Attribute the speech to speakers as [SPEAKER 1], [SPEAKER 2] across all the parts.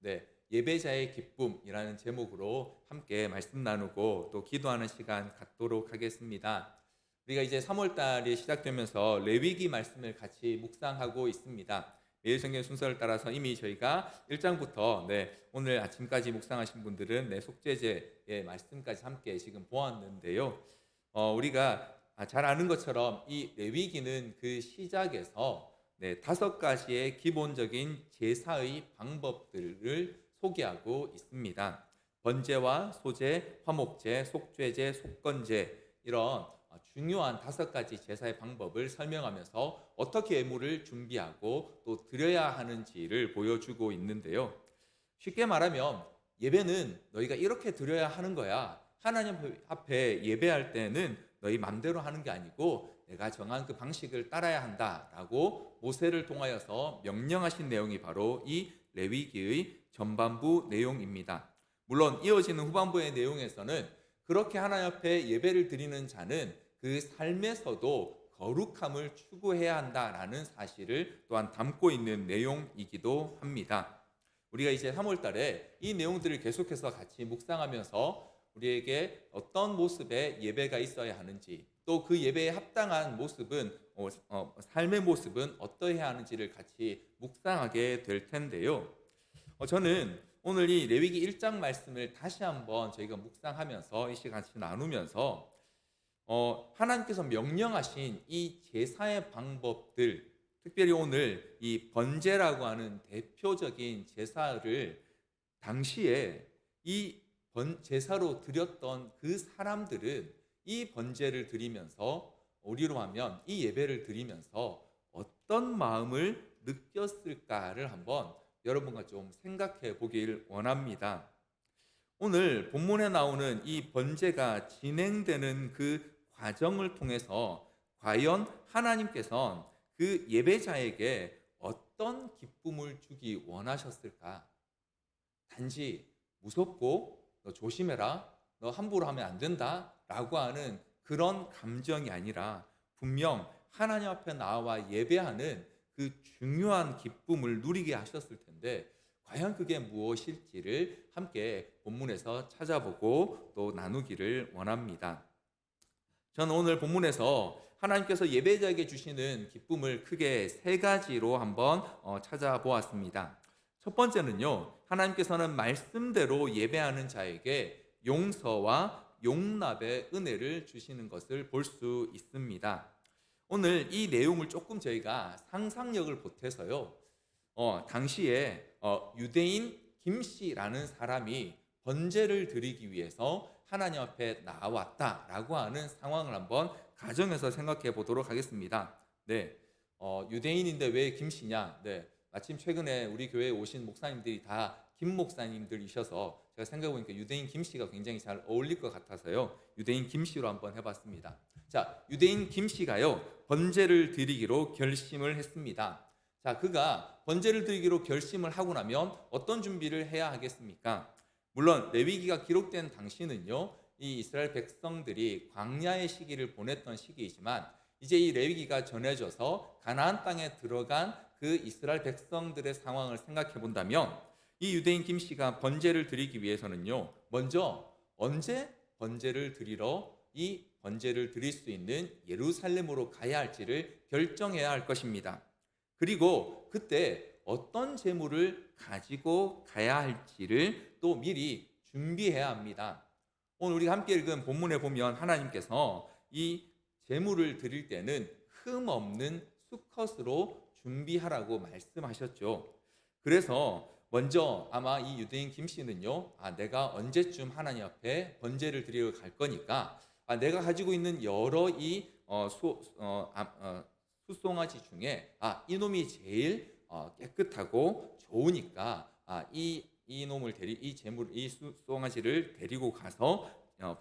[SPEAKER 1] 네, 예배자의 기쁨이라는 제목으로 함께 말씀 나누고 또 기도하는 시간 갖도록 하겠습니다. 우리가 이제 3월 달이 시작되면서 레위기 말씀을 같이 묵상하고 있습니다. 매일 성경 순서를 따라서 이미 저희가 1장부터 오늘 아침까지 묵상하신 분들은 속죄제의 말씀까지 함께 지금 보았는데요. 우리가 잘 아는 것처럼 이 레위기는 그 시작에서 5가지의 기본적인 제사의 방법들을 소개하고 있습니다. 번제와 소제, 화목제, 속죄제, 속건제 이런 중요한 5가지 제사의 방법을 설명하면서 어떻게 예물을 준비하고 또 드려야 하는지를 보여주고 있는데요. 쉽게 말하면 예배는 너희가 이렇게 드려야 하는 거야. 하나님 앞에 예배할 때는 너희 맘대로 하는 게 아니고 내가 정한 그 방식을 따라야 한다라고 모세를 통하여서 명령하신 내용이 바로 이 레위기의 전반부 내용입니다. 물론 이어지는 후반부의 내용에서는 그렇게 하나님 앞에 예배를 드리는 자는 그 삶에서도 거룩함을 추구해야 한다라는 사실을 또한 담고 있는 내용이기도 합니다. 우리가 이제 3월 달에 이 내용들을 계속해서 같이 묵상하면서 우리에게 어떤 모습의 예배가 있어야 하는지 또 그 예배에 합당한 모습은 삶의 모습은 어떠해야 하는지를 같이 묵상하게 될 텐데요. 저는 오늘 이 레위기 1장 말씀을 다시 한번 저희가 묵상하면서 이 시간 같이 나누면서 하나님께서 명령하신 이 제사의 방법들, 특별히 오늘 이 번제라고 하는 대표적인 제사를 당시에 이 제사로 드렸던 그 사람들은 이 번제를 드리면서 우리로 하면 이 예배를 드리면서 어떤 마음을 느꼈을까를 한번 여러분과 좀 생각해 보길 원합니다. 오늘 본문에 나오는 이 번제가 진행되는 그 과정을 통해서 과연 하나님께서는 그 예배자에게 어떤 기쁨을 주기 원하셨을까? 단지 무섭고 너 조심해라, 너 함부로 하면 안 된다 라고 하는 그런 감정이 아니라 분명 하나님 앞에 나와 예배하는 그 중요한 기쁨을 누리게 하셨을 텐데 과연 그게 무엇일지를 함께 본문에서 찾아보고 또 나누기를 원합니다. 저는 오늘 본문에서 하나님께서 예배자에게 주시는 기쁨을 크게 3가지로 한번 찾아보았습니다. 첫 번째는요, 하나님께서는 말씀대로 예배하는 자에게 용서와 용납의 은혜를 주시는 것을 볼 수 있습니다. 오늘 이 내용을 조금 저희가 상상력을 보태서요, 당시에 유대인 김씨라는 사람이 번제를 드리기 위해서 하나님 앞에 나왔다라고 하는 상황을 한번 가정해서 생각해 보도록 하겠습니다. 유대인인데 왜 김씨냐? 마침 최근에 우리 교회에 오신 목사님들이 다 김 목사님들이셔서 제가 생각해보니까 유대인 김씨가 굉장히 잘 어울릴 것 같아서요. 유대인 김씨로 한번 해봤습니다. 자, 유대인 김씨가요, 번제를 드리기로 결심을 했습니다. 자, 그가 번제를 드리기로 결심을 하고 나면 어떤 준비를 해야 하겠습니까? 물론 레위기가 기록된 당시는요, 이 이스라엘 백성들이 광야의 시기를 보냈던 시기이지만 이제 이 레위기가 전해져서 가나안 땅에 들어간 그 이스라엘 백성들의 상황을 생각해 본다면 이 유대인 김씨가 번제를 드리기 위해서는요, 먼저 언제 번제를 드리러 이 번제를 드릴 수 있는 예루살렘으로 가야 할지를 결정해야 할 것입니다. 그리고 그때 어떤 제물을 가지고 가야 할지를 또 미리 준비해야 합니다. 오늘 우리가 함께 읽은 본문에 보면 하나님께서 이 제물을 드릴 때는 흠 없는 수컷으로 준비하라고 말씀하셨죠. 그래서 먼저 아마 이 유대인 김씨는요, 내가 언제쯤 하나님 앞에 번제를 드리러 갈 거니까 내가 가지고 있는 여러 이 수송아지 중에 이놈이 제일 깨끗하고 좋으니까 이 제물 이 수송아지를 데리고 가서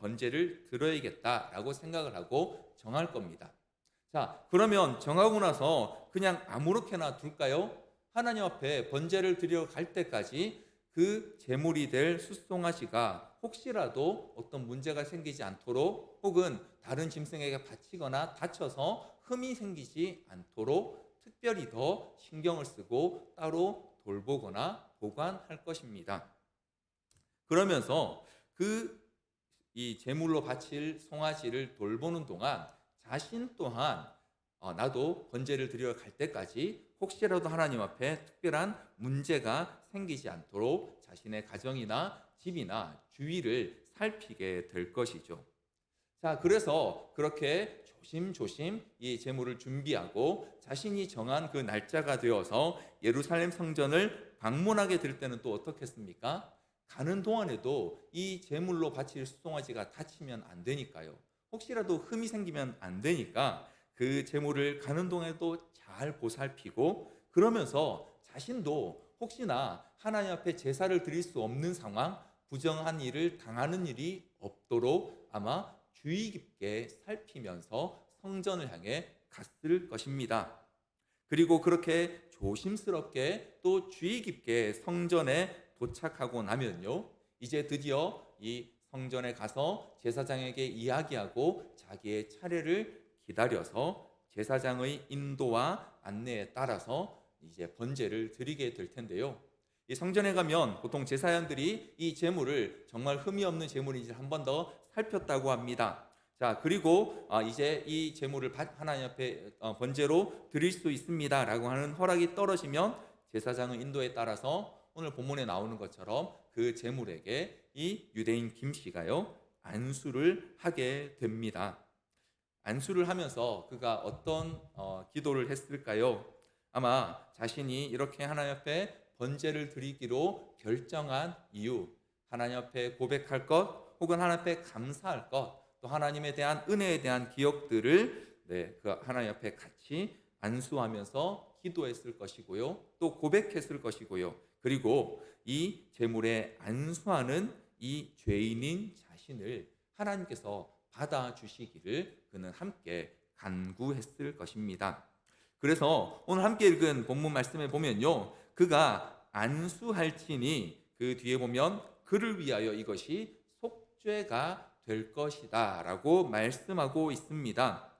[SPEAKER 1] 번제를 드려야겠다라고 생각을 하고 정할 겁니다. 자, 그러면 정하고 나서 그냥 아무렇게나 둘까요? 하나님 앞에 번제를 드리러 갈 때까지 그 제물이 될 숫송아지가 혹시라도 어떤 문제가 생기지 않도록 혹은 다른 짐승에게 다치거나 다쳐서 흠이 생기지 않도록 특별히 더 신경을 쓰고 따로 돌보거나 보관할 것입니다. 그러면서 이 제물로 바칠 송아지를 돌보는 동안 자신 또한 나도 번제를 드리러 갈 때까지 혹시라도 하나님 앞에 특별한 문제가 생기지 않도록 자신의 가정이나 집이나 주위를 살피게 될 것이죠. 자, 그래서 그렇게 조심조심 이 제물을 준비하고 자신이 정한 그 날짜가 되어서 예루살렘 성전을 방문하게 될 때는 또 어떻겠습니까? 가는 동안에도 이 제물로 바칠 수송아지가 다치면 안 되니까요. 혹시라도 흠이 생기면 안 되니까 그 제물을 가는 동안에도 잘 보살피고, 그러면서 자신도 혹시나 하나님 앞에 제사를 드릴 수 없는 상황, 부정한 일을 당하는 일이 없도록 아마 주의 깊게 살피면서 성전을 향해 갔을 것입니다. 그리고 그렇게 조심스럽게 또 주의 깊게 성전에 도착하고 나면요, 이제 드디어 이 성전에 가서 제사장에게 이야기하고 자기의 차례를 기다려서 제사장의 인도와 안내에 따라서 이제 번제를 드리게 될 텐데요. 이 성전에 가면 보통 제사장들이 이 제물을 정말 흠이 없는 제물인지 한 번 더 살폈다고 합니다. 자, 그리고 이제 이 제물을 하나님 앞에 번제로 드릴 수 있습니다라고 하는 허락이 떨어지면 제사장의 인도에 따라서 오늘 본문에 나오는 것처럼 그 제물에게 이 유대인 김씨가요, 안수를 하게 됩니다. 안수를 하면서 그가 어떤 기도를 했을까요? 아마 자신이 이렇게 하나님 앞에 번제를 드리기로 결정한 이유, 하나님 앞에 고백할 것, 혹은 하나님 앞에 감사할 것, 또 하나님에 대한 은혜에 대한 기억들을 그 하나님 앞에 같이 안수하면서 기도했을 것이고요, 또 고백했을 것이고요, 그리고 이 제물에 안수하는 이 죄인인 자신을 하나님께서 받아주시기를 그는 함께 간구했을 것입니다. 그래서 오늘 함께 읽은 본문 말씀에 보면요, 그가 안수할지니 그 뒤에 보면 그를 위하여 이것이 속죄가 될 것이다 라고 말씀하고 있습니다.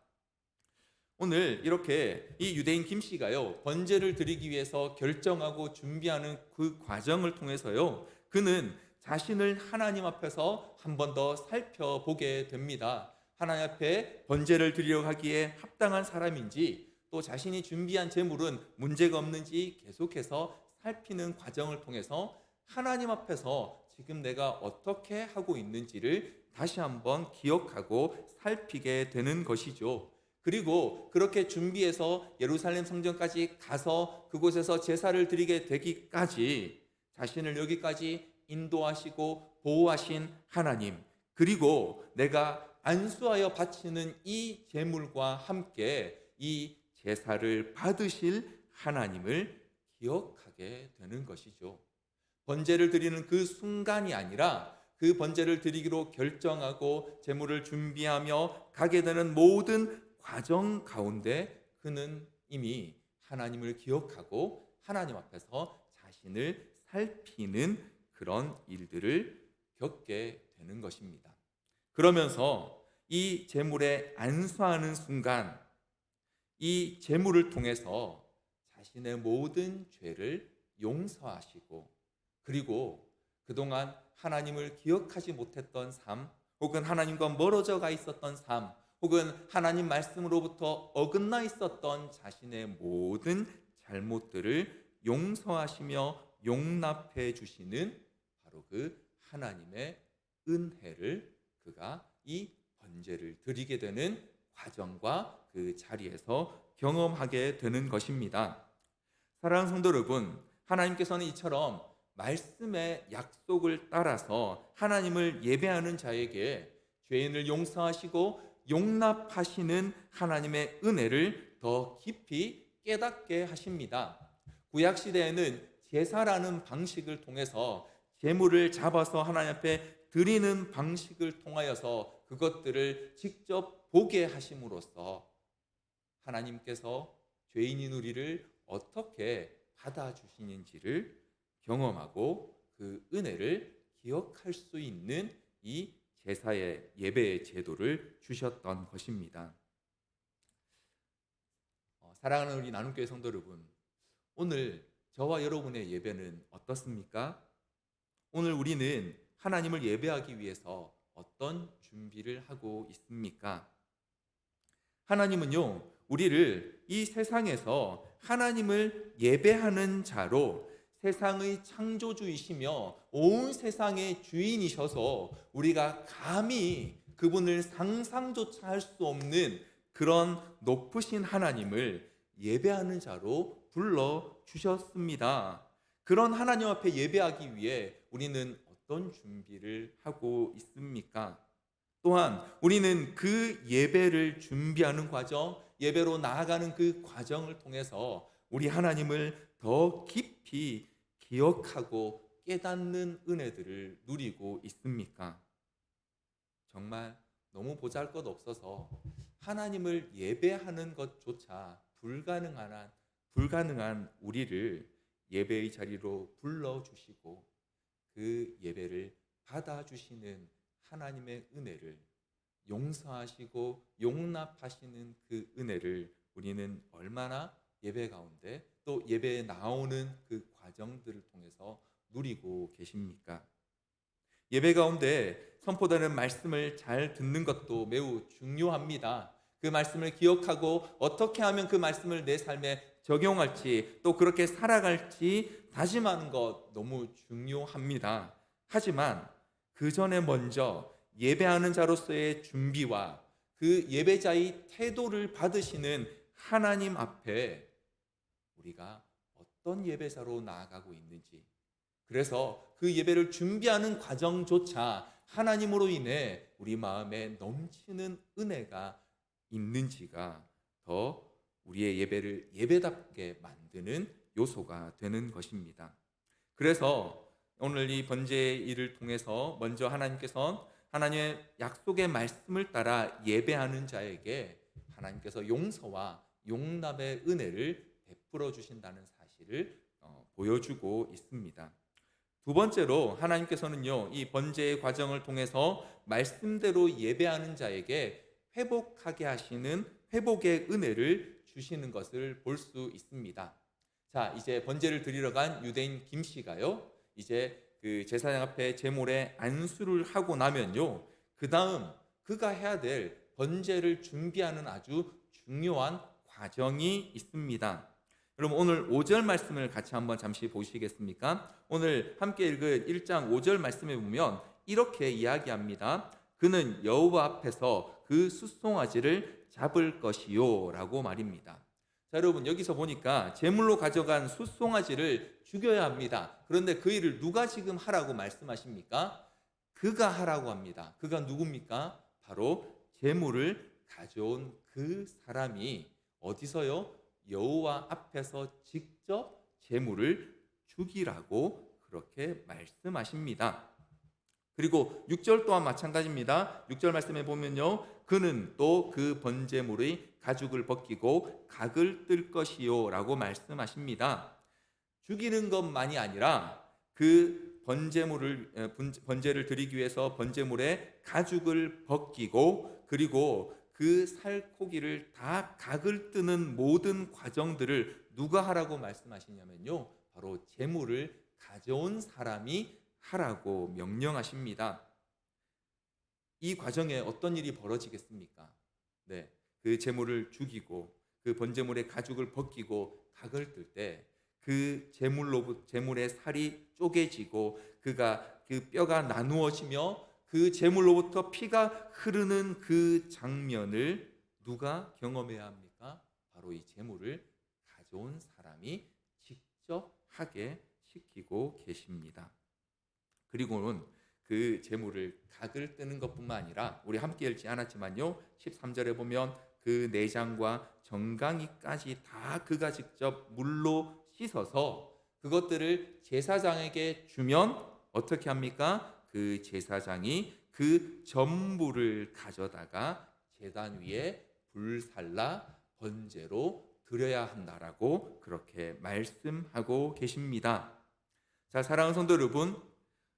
[SPEAKER 1] 오늘 이렇게 이 유대인 김씨가요, 번제를 드리기 위해서 결정하고 준비하는 그 과정을 통해서요, 그는 자신을 하나님 앞에서 한 번 더 살펴보게 됩니다. 하나님 앞에 번제를 드리려 하기에 합당한 사람인지, 또 자신이 준비한 제물은 문제가 없는지 계속해서 살피는 과정을 통해서 하나님 앞에서 지금 내가 어떻게 하고 있는지를 다시 한번 기억하고 살피게 되는 것이죠. 그리고 그렇게 준비해서 예루살렘 성전까지 가서 그곳에서 제사를 드리게 되기까지 자신을 여기까지 인도하시고 보호하신 하나님, 그리고 내가 안수하여 바치는 이 제물과 함께 이 제사를 받으실 하나님을 기억하게 되는 것이죠. 번제를 드리는 그 순간이 아니라 그 번제를 드리기로 결정하고 제물을 준비하며 가게 되는 모든 과정 가운데 그는 이미 하나님을 기억하고 하나님 앞에서 자신을 살피는 그런 일들을 겪게 되는 것입니다. 그러면서 이 제물에 안수하는 순간 이 제물을 통해서 자신의 모든 죄를 용서하시고, 그리고 그동안 하나님을 기억하지 못했던 삶, 혹은 하나님과 멀어져 가 있었던 삶, 혹은 하나님 말씀으로부터 어긋나 있었던 자신의 모든 잘못들을 용서하시며 용납해 주시는 바로 그 하나님의 은혜를 그가 이 번제를 드리게 되는 과정과 그 자리에서 경험하게 되는 것입니다. 사랑하는 성도 여러분, 하나님께서는 이처럼 말씀의 약속을 따라서 하나님을 예배하는 자에게 죄인을 용서하시고 용납하시는 하나님의 은혜를 더 깊이 깨닫게 하십니다. 구약 시대에는 제사라는 방식을 통해서 제물을 잡아서 하나님 앞에 드리는 방식을 통하여서 그것들을 직접 보게 하심으로써 하나님께서 죄인인 우리를 어떻게 받아주시는지를 경험하고 그 은혜를 기억할 수 있는 이 제사의 예배의 제도를 주셨던 것입니다. 사랑하는 우리 나눔교회 성도 여러분, 오늘 저와 여러분의 예배는 어떻습니까? 오늘 우리는 하나님을 예배하기 위해서 어떤 준비를 하고 있습니까? 하나님은요, 우리를 이 세상에서 하나님을 예배하는 자로 세상의 창조주이시며 온 세상의 주인이셔서 우리가 감히 그분을 상상조차 할 수 없는 그런 높으신 하나님을 예배하는 자로 불러주셨습니다. 그런 하나님 앞에 예배하기 위해 우리는 어떤 준비를 하고 있습니까? 또한 우리는 그 예배를 준비하는 과정, 예배로 나아가는 그 과정을 통해서 우리 하나님을 더 깊이 기억하고 깨닫는 은혜들을 누리고 있습니까? 정말 너무 보잘것없어서 하나님을 예배하는 것조차 불가능한 우리를 예배의 자리로 불러주시고 그 예배를 받아주시는 하나님의 은혜를, 용서하시고 용납하시는 그 은혜를 우리는 얼마나 예배 가운데 또 예배에 나오는 그 과정들을 통해서 누리고 계십니까? 예배 가운데 선포되는 말씀을 잘 듣는 것도 매우 중요합니다. 그 말씀을 기억하고 어떻게 하면 그 말씀을 내 삶에 적용할지, 또 그렇게 살아갈지 다짐하는 것 너무 중요합니다. 하지만 그 전에 먼저 예배하는 자로서의 준비와 그 예배자의 태도를 받으시는 하나님 앞에 우리가 어떤 예배자로 나아가고 있는지, 그래서 그 예배를 준비하는 과정조차 하나님으로 인해 우리 마음에 넘치는 은혜가 있는지가 더 우리의 예배를 예배답게 만드는 요소가 되는 것입니다. 그래서 오늘 이 번제의 일을 통해서 먼저 하나님께서 하나님의 약속의 말씀을 따라 예배하는 자에게 하나님께서 용서와 용납의 은혜를 베풀어 주신다는 사실을 보여주고 있습니다. 두 번째로 하나님께서는요, 이 번제의 과정을 통해서 말씀대로 예배하는 자에게 회복하게 하시는 회복의 은혜를 주시는 것을 볼 수 있습니다. 자, 이제 번제를 드리러 간 유대인 김 씨가요, 이제 그 제사장 앞에 제물에 안수를 하고 나면요, 그 다음 그가 해야 될 번제를 준비하는 아주 중요한 과정이 있습니다. 여러분, 오늘 5절 말씀을 같이 한번 잠시 보시겠습니까? 오늘 함께 읽은 1장 5절 말씀에 보면 이렇게 이야기합니다. 그는 여호와 앞에서 그 숫송아지를 잡을 것이요 라고 말입니다. 자, 여러분, 여기서 보니까 제물로 가져간 숫송아지를 죽여야 합니다. 그런데 그 일을 누가 지금 하라고 말씀하십니까? 그가 하라고 합니다. 그가 누굽니까? 바로 제물을 가져온 그 사람이 어디서요? 여호와 앞에서 직접 제물을 죽이라고 그렇게 말씀하십니다. 그리고 6절 또한 마찬가지입니다. 6절 말씀에 보면요, 그는 또 그 번제물의 가죽을 벗기고 각을 뜰 것이요 라고 말씀하십니다. 죽이는 것만이 아니라 그 번제를 드리기 위해서 번제물의 가죽을 벗기고, 그리고 그 살코기를 다 각을 뜨는 모든 과정들을 누가 하라고 말씀하시냐면요, 바로 제물을 가져온 사람이 하라고 명령하십니다. 이 과정에 어떤 일이 벌어지겠습니까? 네, 그 제물을 죽이고 그 번제물의 가죽을 벗기고 각을 뜰 때 그 제물의 살이 쪼개지고 그가 그 뼈가 나누어지며 그 제물로부터 피가 흐르는 그 장면을 누가 경험해야 합니까? 바로 이 제물을 가져온 사람이 직접 하게 시키고 계십니다. 그리고는 그 제물을 각을 뜨는 것뿐만 아니라 우리 함께 읽지 않았지만요, 13절에 보면 그 내장과 정강이까지 다 그가 직접 물로 씻어서 그것들을 제사장에게 주면 어떻게 합니까? 그 제사장이 그 전부를 가져다가 제단 위에 불살라 번제로 드려야 한다라고 그렇게 말씀하고 계십니다. 자, 사랑하는 성도 여러분,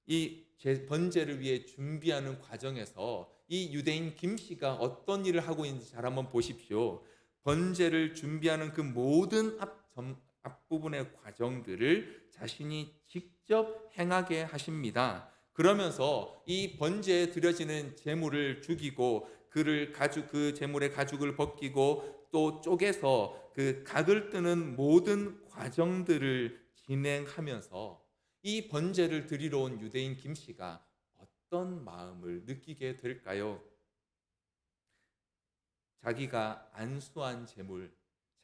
[SPEAKER 1] 이 번제를 위해 준비하는 과정에서 이 유대인 김 씨가 어떤 일을 하고 있는지 잘 한번 보십시오. 번제를 준비하는 그 모든 앞부분의 과정들을 자신이 직접 행하게 하십니다. 그러면서 이 번제에 드려지는 제물을 죽이고 그 제물의 가죽을 벗기고 또 쪼개서 그 각을 뜨는 모든 과정들을 진행하면서 이 번제를 드리러 온 유대인 김씨가 어떤 마음을 느끼게 될까요? 자기가 안수한 제물,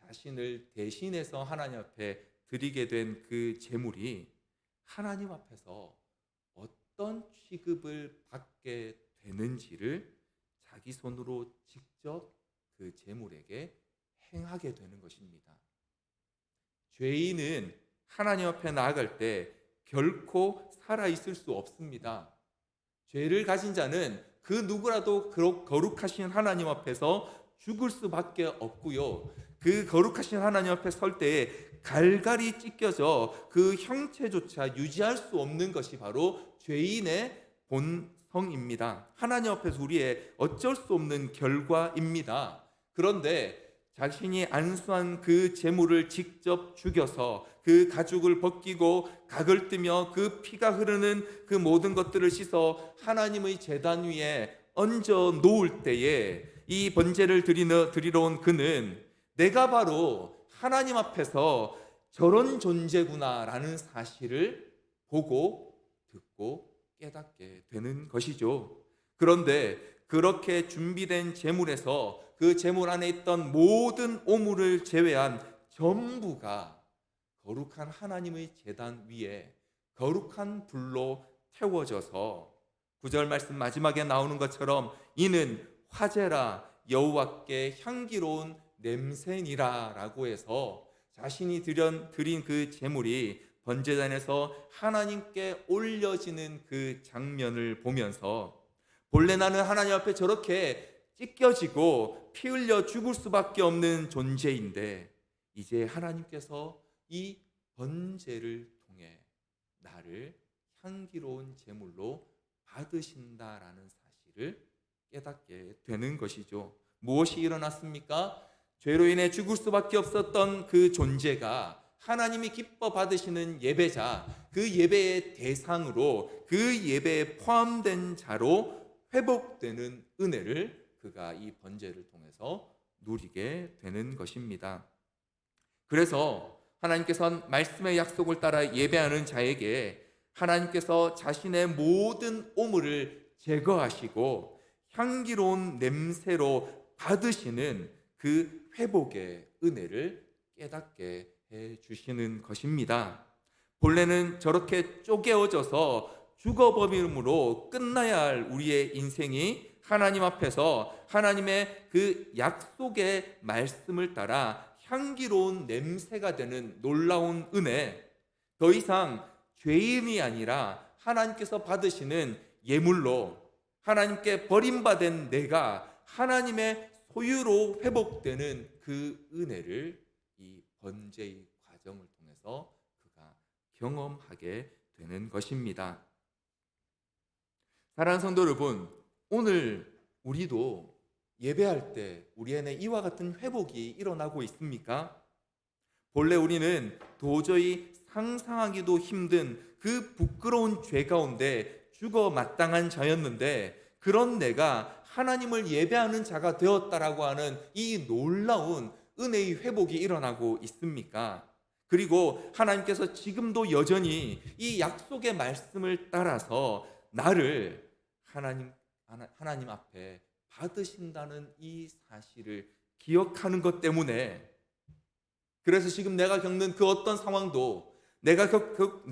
[SPEAKER 1] 자신을 대신해서 하나님 앞에 드리게 된 그 제물이 하나님 앞에서 어떤 취급을 받게 되는지를 자기 손으로 직접 그 제물에게 행하게 되는 것입니다. 죄인은 하나님 앞에 나아갈 때 결코 살아 있을 수 없습니다. 죄를 가진 자는 그 누구라도 거룩하신 하나님 앞에서 죽을 수밖에 없고요. 그 거룩하신 하나님 앞에 설 때에 갈갈이 찢겨져 그 형체조차 유지할 수 없는 것이 바로 죄인의 본성입니다. 하나님 앞에서 우리의 어쩔 수 없는 결과입니다. 그런데 자신이 안수한 그 제물을 직접 죽여서 그 가죽을 벗기고 각을 뜨며 그 피가 흐르는 그 모든 것들을 씻어 하나님의 제단 위에 얹어 놓을 때에 이 번제를 드리러 온 그는 내가 바로 하나님 앞에서 저런 존재구나라는 사실을 보고 듣고 깨닫게 되는 것이죠. 그런데 그렇게 준비된 제물에서 그 제물 안에 있던 모든 오물을 제외한 전부가 거룩한 하나님의 제단 위에 거룩한 불로 태워져서 9절 말씀 마지막에 나오는 것처럼 이는 화제라 여호와께 향기로운 냄새니라 라고 해서 자신이 드린 그 제물이 번제단에서 하나님께 올려지는 그 장면을 보면서 본래 나는 하나님 앞에 저렇게 찢겨지고 피 흘려 죽을 수밖에 없는 존재인데 이제 하나님께서 이 번제를 통해 나를 향기로운 제물로 받으신다라는 사실을 깨닫게 되는 것이죠. 무엇이 일어났습니까? 죄로 인해 죽을 수밖에 없었던 그 존재가 하나님이 기뻐 받으시는 예배자, 그 예배의 대상으로 그 예배에 포함된 자로 회복되는 은혜를 그가 이 번제를 통해서 누리게 되는 것입니다. 그래서 하나님께서는 말씀의 약속을 따라 예배하는 자에게 하나님께서 자신의 모든 오물을 제거하시고 향기로운 냄새로 받으시는 그 회복의 은혜를 깨닫게 해 주시는 것입니다. 본래는 저렇게 쪼개어져서 죽어버림으로 끝나야 할 우리의 인생이 하나님 앞에서 하나님의 그 약속의 말씀을 따라 향기로운 냄새가 되는 놀라운 은혜, 더 이상 죄인이 아니라 하나님께서 받으시는 예물로 하나님께 버림받은 내가 하나님의 소유로 회복되는 그 은혜를 이 번제의 과정을 통해서 그가 경험하게 되는 것입니다. 사랑하는 성도 여러분, 오늘 우리도 예배할 때 우리 안에 이와 같은 회복이 일어나고 있습니까? 본래 우리는 도저히 상상하기도 힘든 그 부끄러운 죄 가운데 죽어 마땅한 자였는데 그런 내가 하나님을 예배하는 자가 되었다라고 하는 이 놀라운 은혜의 회복이 일어나고 있습니까? 그리고 하나님께서 지금도 여전히 이 약속의 말씀을 따라서 나를 하나님 앞에 받으신다는 이 사실을 기억하는 것 때문에 그래서 지금 내가 겪는 그 어떤 상황도 내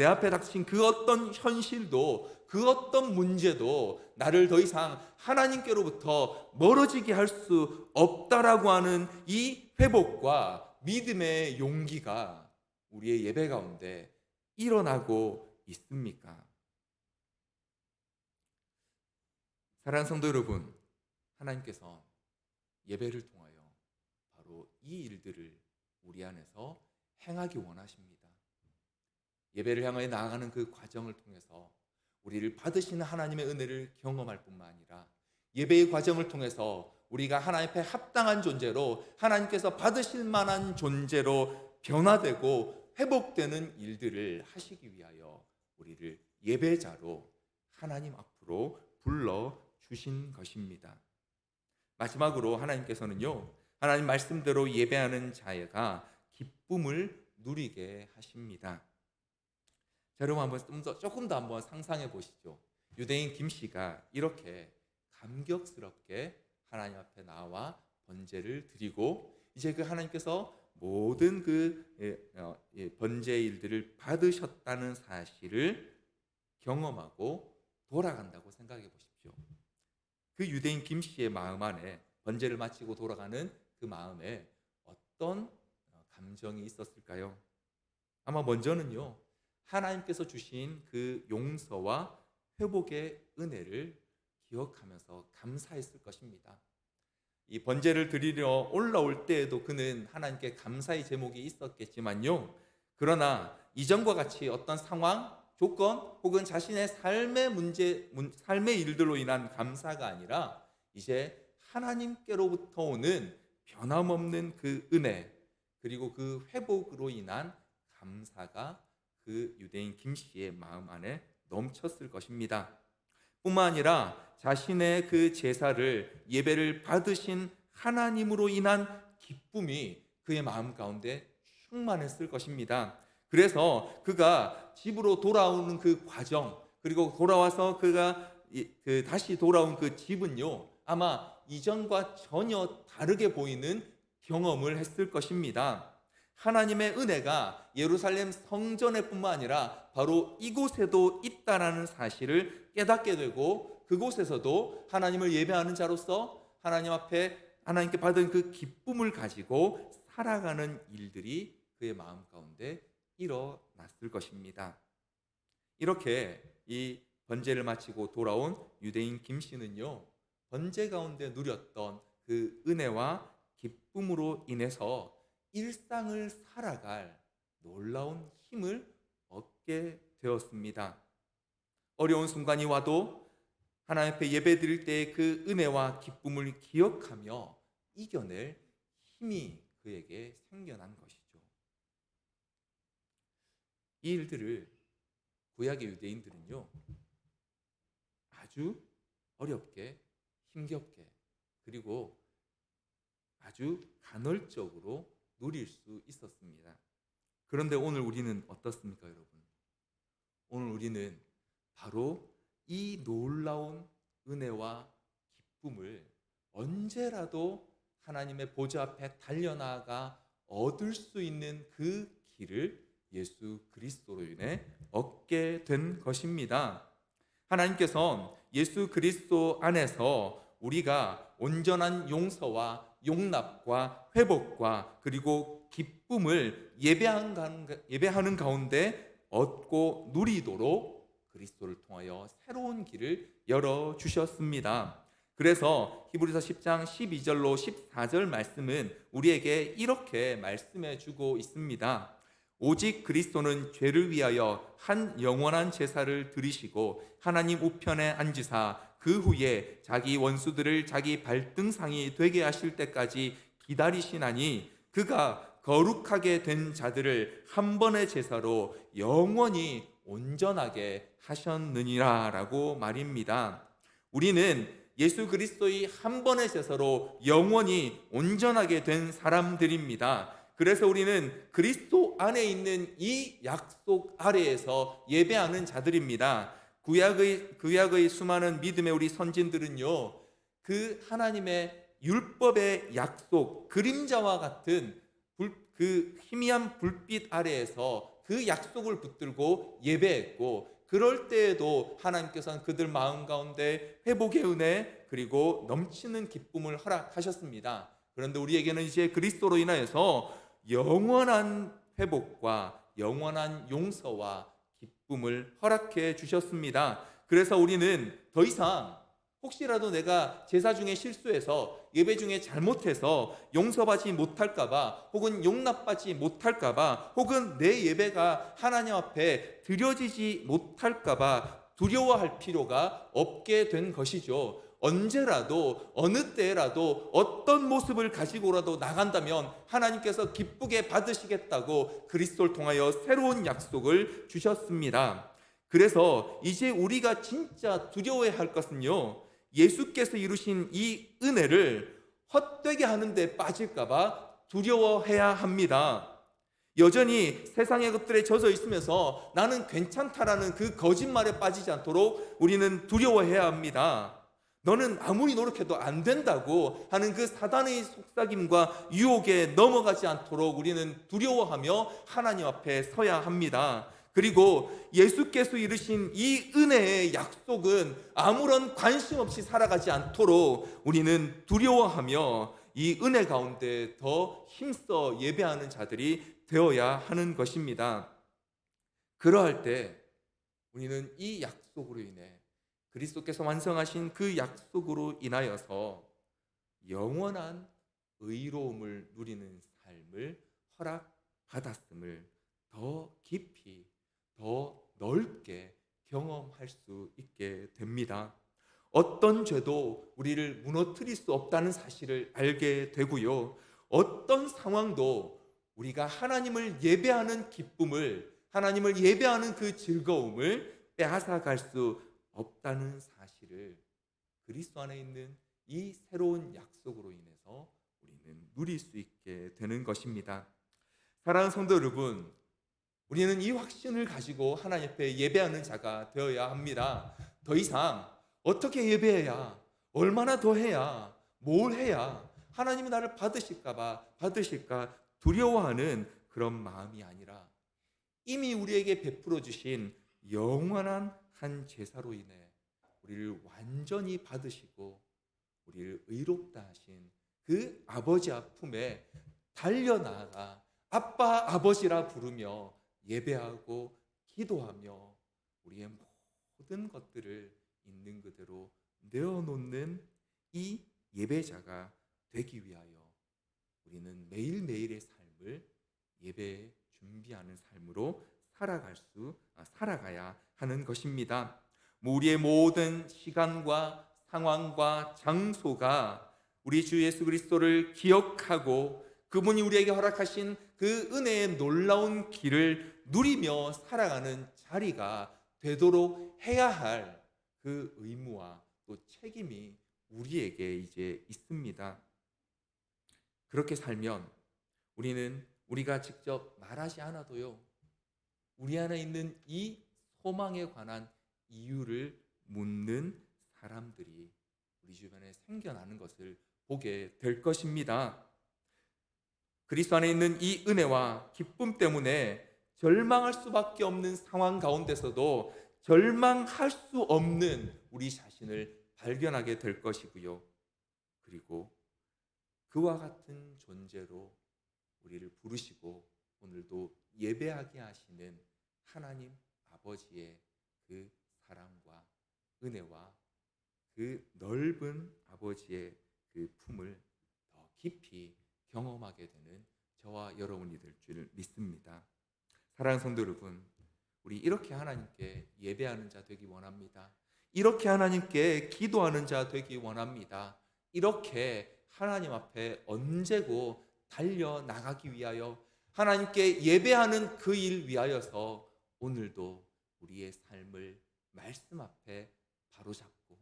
[SPEAKER 1] 앞에 닥친 그 어떤 현실도 그 어떤 문제도 나를 더 이상 하나님께로부터 멀어지게 할 수 없다라고 하는 이 회복과 믿음의 용기가 우리의 예배 가운데 일어나고 있습니까? 사랑하는 성도 여러분, 하나님께서 예배를 통하여 바로 이 일들을 우리 안에서 행하기 원하십니다. 예배를 향하여 나아가는 그 과정을 통해서 우리를 받으시는 하나님의 은혜를 경험할 뿐만 아니라 예배의 과정을 통해서 우리가 하나님 앞에 합당한 존재로 하나님께서 받으실 만한 존재로 변화되고 회복되는 일들을 하시기 위하여 우리를 예배자로 하나님 앞으로 불러 주신 것입니다. 마지막으로 하나님께서는요, 하나님 말씀대로 예배하는 자가 기쁨을 누리게 하십니다. 자, 여러분 한번 조금 더 한번 상상해 보시죠. 유대인 김씨가 이렇게 감격스럽게 하나님 앞에 나와 번제를 드리고, 이제 그 하나님께서 모든 번제의 일들을 받으셨다는 사실을 경험하고 돌아간다고 생각해 보십시오. 그 유대인 김씨의 마음 안에, 번제를 마치고 돌아가는 그 마음에 어떤 감정이 있었을까요? 아마 먼저는요, 하나님께서 주신 그 용서와 회복의 은혜를 기억하면서 감사했을 것입니다. 이 번제를 드리러 올라올 때에도 그는 하나님께 감사의 제목이 있었겠지만요, 그러나 이전과 같이 어떤 상황, 조건 혹은 자신의 삶의 일들로 인한 감사가 아니라 이제 하나님께로부터 오는 변함없는 그 은혜, 그리고 그 회복으로 인한 감사가 그 유대인 김씨의 마음 안에 넘쳤을 것입니다. 뿐만 아니라 자신의 그 제사를, 예배를 받으신 하나님으로 인한 기쁨이 그의 마음 가운데 충만했을 것입니다. 그래서 그가 집으로 돌아오는 그 과정, 그리고 돌아와서 그가 다시 돌아온 그 집은요, 아마 이전과 전혀 다르게 보이는 경험을 했을 것입니다. 하나님의 은혜가 예루살렘 성전에 뿐만 아니라 바로 이곳에도 있다라는 사실을 깨닫게 되고, 그곳에서도 하나님을 예배하는 자로서 하나님 앞에 하나님께 받은 그 기쁨을 가지고 살아가는 일들이 그의 마음 가운데 일어났을 것입니다. 이렇게 이 번제를 마치고 돌아온 유대인 김씨는요, 번제 가운데 누렸던 그 은혜와 기쁨으로 인해서 일상을 살아갈 놀라운 힘을 얻게 되었습니다. 어려운 순간이 와도 하나님 앞에 예배 드릴 때의 그 은혜와 기쁨을 기억하며 이겨낼 힘이 그에게 생겨난 것이죠. 이 일들을 구약의 유대인들은요, 아주 어렵게, 힘겹게, 그리고 아주 간헐적으로 누릴 수 있었습니다. 그런데 오늘 우리는 어떻습니까, 여러분? 오늘 우리는 바로 이 놀라운 은혜와 기쁨을 언제라도 하나님의 보좌 앞에 달려나가 얻을 수 있는 그 길을 예수 그리스도로 인해 얻게 된 것입니다. 하나님께서 예수 그리스도 안에서 우리가 온전한 용서와 용납과 회복과 그리고 기쁨을 예배하는 가운데 얻고 누리도록 그리스도를 통하여 새로운 길을 열어주셨습니다. 그래서 히브리서 10장 12절로 14절 말씀은 우리에게 이렇게 말씀해 주고 있습니다. 오직 그리스도는 죄를 위하여 한 영원한 제사를 드리시고 하나님 우편에 앉으사 그 후에 자기 원수들을 자기 발등상이 되게 하실 때까지 기다리시나니 그가 거룩하게 된 자들을 한 번의 제사로 영원히 온전하게 하셨느니라 라고 말입니다. 우리는 예수 그리스도의 한 번의 제사로 영원히 온전하게 된 사람들입니다. 그래서 우리는 그리스도 안에 있는 이 약속 아래에서 예배하는 자들입니다. 구약의 수많은 믿음의 우리 선진들은요, 그 하나님의 율법의 약속, 그림자와 같은 그 희미한 불빛 아래에서 그 약속을 붙들고 예배했고, 그럴 때에도 하나님께서는 그들 마음 가운데 회복의 은혜 그리고 넘치는 기쁨을 허락하셨습니다. 그런데 우리에게는 이제 그리스도로 인하여서 영원한 회복과 영원한 용서와 기쁨을 허락해 주셨습니다. 그래서 우리는 더 이상 혹시라도 내가 제사 중에 실수해서 예배 중에 잘못해서 용서받지 못할까봐, 혹은 용납받지 못할까봐, 혹은 내 예배가 하나님 앞에 드려지지 못할까봐 두려워할 필요가 없게 된 것이죠. 언제라도 어느 때라도 어떤 모습을 가지고라도 나간다면 하나님께서 기쁘게 받으시겠다고 그리스도를 통하여 새로운 약속을 주셨습니다. 그래서 이제 우리가 진짜 두려워해야 할 것은요, 예수께서 이루신 이 은혜를 헛되게 하는데 빠질까봐 두려워해야 합니다. 여전히 세상의 것들에 젖어 있으면서 나는 괜찮다라는 그 거짓말에 빠지지 않도록 우리는 두려워해야 합니다. 너는 아무리 노력해도 안 된다고 하는 그 사단의 속삭임과 유혹에 넘어가지 않도록 우리는 두려워하며 하나님 앞에 서야 합니다. 그리고 예수께서 이루신 이 은혜의 약속은 아무런 관심 없이 살아가지 않도록 우리는 두려워하며 이 은혜 가운데 더 힘써 예배하는 자들이 되어야 하는 것입니다. 그러할 때 우리는 이 약속으로 인해 그리스도께서 완성하신 그 약속으로 인하여서 영원한 의로움을 누리는 삶을 허락받았음을 더 깊이 더 넓게 경험할 수 있게 됩니다. 어떤 죄도 우리를 무너뜨릴 수 없다는 사실을 알게 되고요. 어떤 상황도 우리가 하나님을 예배하는 기쁨을, 하나님을 예배하는 그 즐거움을 빼앗아갈 수 없다는 사실을 그리스도 안에 있는 이 새로운 약속으로 인해서 우리는 누릴 수 있게 되는 것입니다. 사랑하는 성도 여러분, 우리는 이 확신을 가지고 하나님 앞에 예배하는 자가 되어야 합니다. 더 이상 어떻게 예배해야, 얼마나 더 해야, 뭘 해야 하나님이 나를 받으실까 두려워하는 그런 마음이 아니라 이미 우리에게 베풀어 주신 영원한 한 제사로 인해 우리를 완전히 받으시고 우리를 의롭다 하신 그 아버지 품에 달려나가 아빠 아버지라 부르며 예배하고 기도하며 우리의 모든 것들을 있는 그대로 내어놓는 이 예배자가 되기 위하여 우리는 매일매일의 삶을 예배에 준비하는 삶으로 살아가야 하는 것입니다. 우리의 모든 시간과 상황과 장소가 우리 주 예수 그리스도를 기억하고 그분이 우리에게 허락하신 그 은혜의 놀라운 길을 누리며 살아가는 자리가 되도록 해야 할 그 의무와 또 책임이 우리에게 이제 있습니다. 그렇게 살면 우리는 우리가 직접 말하지 않아도요, 우리 안에 있는 이 소망에 관한 이유를 묻는 사람들이 우리 주변에 생겨나는 것을 보게 될 것입니다. 그리스도 안에 있는 이 은혜와 기쁨 때문에 절망할 수밖에 없는 상황 가운데서도 절망할 수 없는 우리 자신을 발견하게 될 것이고요. 그리고 그와 같은 존재로 우리를 부르시고 오늘도 예배하게 하시는 하나님 아버지의 그 사랑과 은혜와 그 넓은 아버지의 그 품을 더 깊이 경험하게 되는 저와 여러분이 될 줄 믿습니다. 사랑하는 성도 여러분, 우리 이렇게 하나님께 예배하는 자 되기 원합니다. 이렇게 하나님께 기도하는 자 되기 원합니다. 이렇게 하나님 앞에 언제고 달려나가기 위하여 하나님께 예배하는 그 일 위하여서 오늘도 우리의 삶을 말씀 앞에 바로잡고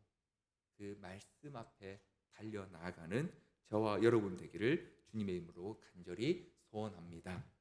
[SPEAKER 1] 그 말씀 앞에 달려나가는 저와 여러분 되기를 주님의 이름으로 간절히 소원합니다.